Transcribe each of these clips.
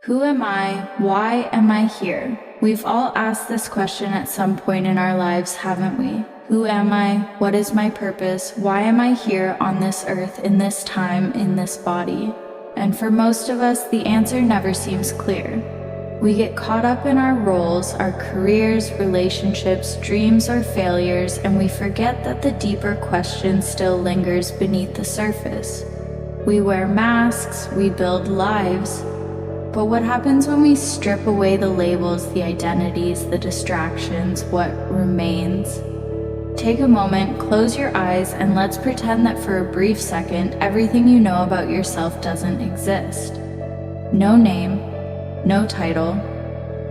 Who am I? Why am I here? We've all asked this question at some point in our lives, haven't we? Who am I? What is my purpose? Why am I here on this earth, in this time, in this body? And for most of us, the answer never seems clear. We get caught up in our roles, our careers, relationships, dreams, or failures, and we forget that the deeper question still lingers beneath the surface. We wear masks, we build lives. But what happens when we strip away the labels, the identities, the distractions, what remains? Take a moment, close your eyes, and let's pretend that for a brief second, everything you know about yourself doesn't exist. No name, no title,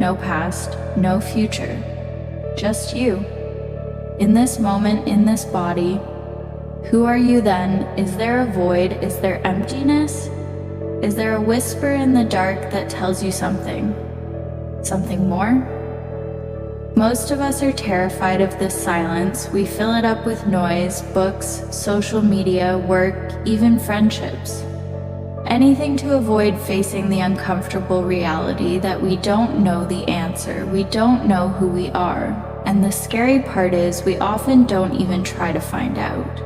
no past, no future. Just you. In this moment, in this body. Who are you then? Is there a void? Is there emptiness? Is there a whisper in the dark that tells you something? Something more? Most of us are terrified of this silence. We fill it up with noise, books, social media, work, even friendships. Anything to avoid facing the uncomfortable reality that we don't know the answer. We don't know who we are. And the scary part is we often don't even try to find out.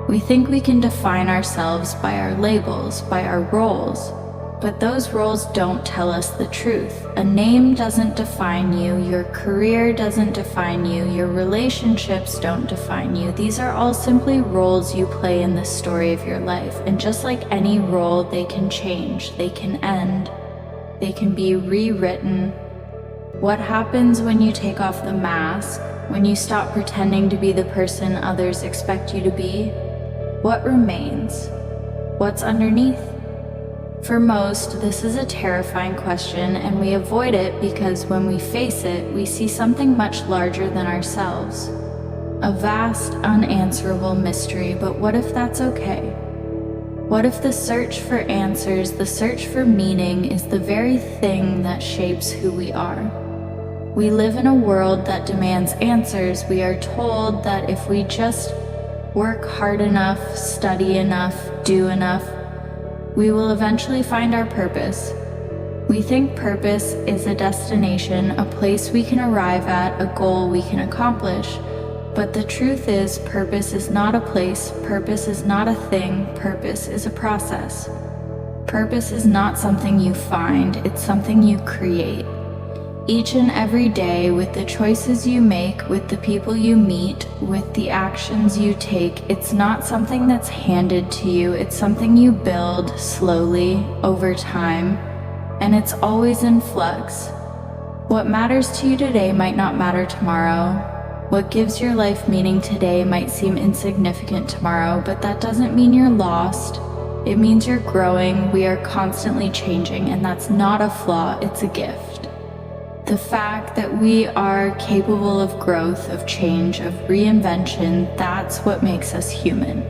We think we can define ourselves by our labels, by our roles, but those roles don't tell us the truth. A name doesn't define you, your career doesn't define you, your relationships don't define you. These are all simply roles you play in the story of your life, and just like any role, they can change, they can end, they can be rewritten. What happens when you take off the mask, when you stop pretending to be the person others expect you to be? What remains? What's underneath? For most, this is a terrifying question, and we avoid it because when we face it, we see something much larger than ourselves. A vast, unanswerable mystery, but what if that's okay? What if the search for answers, the search for meaning, is the very thing that shapes who we are? We live in a world that demands answers. We are told that if we just work hard enough, study enough, do enough, we will eventually find our purpose. We think purpose is a destination, a place we can arrive at, a goal we can accomplish. But the truth is, purpose is not a place, purpose is not a thing, purpose is a process. Purpose is not something you find, it's something you create. Each and every day, with the choices you make, with the people you meet, with the actions you take, it's not something that's handed to you, it's something you build slowly over time, and it's always in flux. What matters to you today might not matter tomorrow. What gives your life meaning today might seem insignificant tomorrow, but that doesn't mean you're lost. It means you're growing. We are constantly changing, and that's not a flaw, it's a gift. The fact that we are capable of growth, of change, of reinvention, that's what makes us human.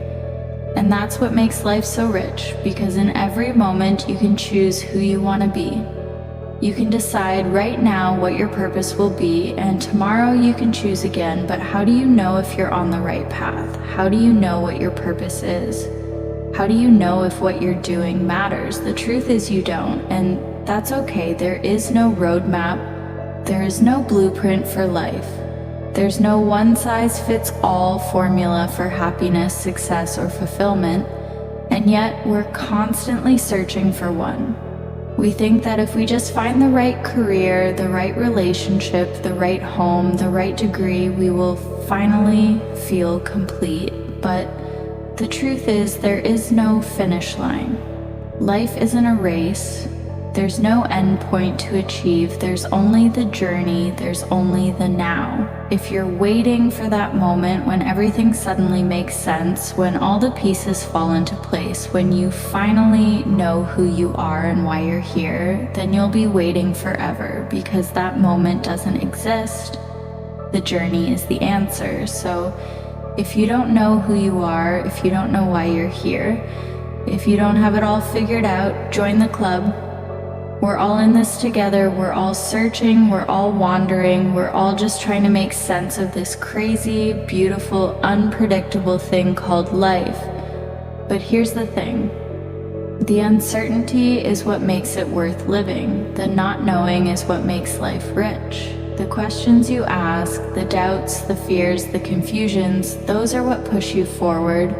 And that's what makes life so rich, because in every moment you can choose who you want to be. You can decide right now what your purpose will be, and tomorrow you can choose again, but how do you know if you're on the right path? How do you know what your purpose is? How do you know if what you're doing matters? The truth is you don't, and that's okay. There is no roadmap. There is no blueprint for life. There's no one-size-fits-all formula for happiness, success, or fulfillment, and yet we're constantly searching for one. We think that if we just find the right career, the right relationship, the right home, the right degree, we will finally feel complete. But the truth is, there is no finish line. Life isn't a race. There's no end point to achieve. There's only the journey. There's only the now. If you're waiting for that moment when everything suddenly makes sense, when all the pieces fall into place, when you finally know who you are and why you're here, then you'll be waiting forever, because that moment doesn't exist. The journey is the answer. So if you don't know who you are, if you don't know why you're here, if you don't have it all figured out, join the club. We're all in this together, we're all searching, we're all wandering, we're all just trying to make sense of this crazy, beautiful, unpredictable thing called life. But here's the thing. The uncertainty is what makes it worth living. The not knowing is what makes life rich. The questions you ask, the doubts, the fears, the confusions, those are what push you forward.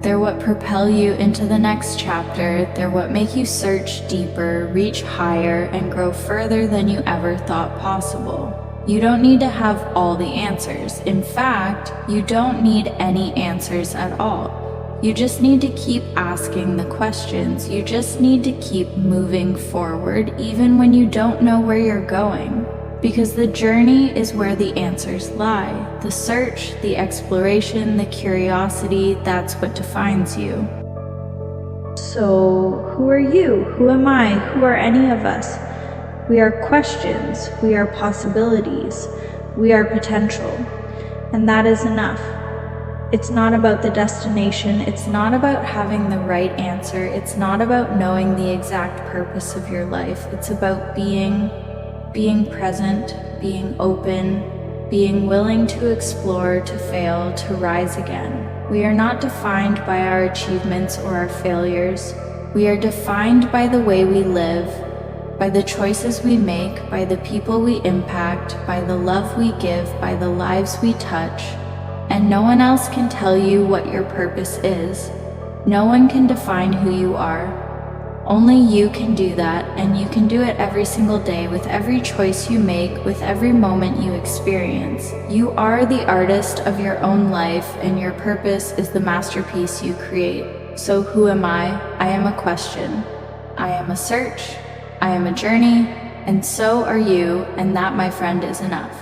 They're what propel you into the next chapter. They're what make you search deeper, reach higher, and grow further than you ever thought possible. You don't need to have all the answers. In fact, you don't need any answers at all. You just need to keep asking the questions. You just need to keep moving forward, even when you don't know where you're going. Because the journey is where the answers lie. The search, the exploration, the curiosity, that's what defines you. So, who are you? Who am I? Who are any of us? We are questions. We are possibilities. We are potential. And that is enough. It's not about the destination. It's not about having the right answer. It's not about knowing the exact purpose of your life. It's about being present, being open, being willing to explore, to fail, to rise again. We are not defined by our achievements or our failures. We are defined by the way we live, by the choices we make, by the people we impact, by the love we give, by the lives we touch. And no one else can tell you what your purpose is. No one can define who you are. Only you can do that, and you can do it every single day with every choice you make, with every moment you experience. You are the artist of your own life, and your purpose is the masterpiece you create. So who am I? I am a question. I am a search. I am a journey, and so are you, and that, my friend, is enough.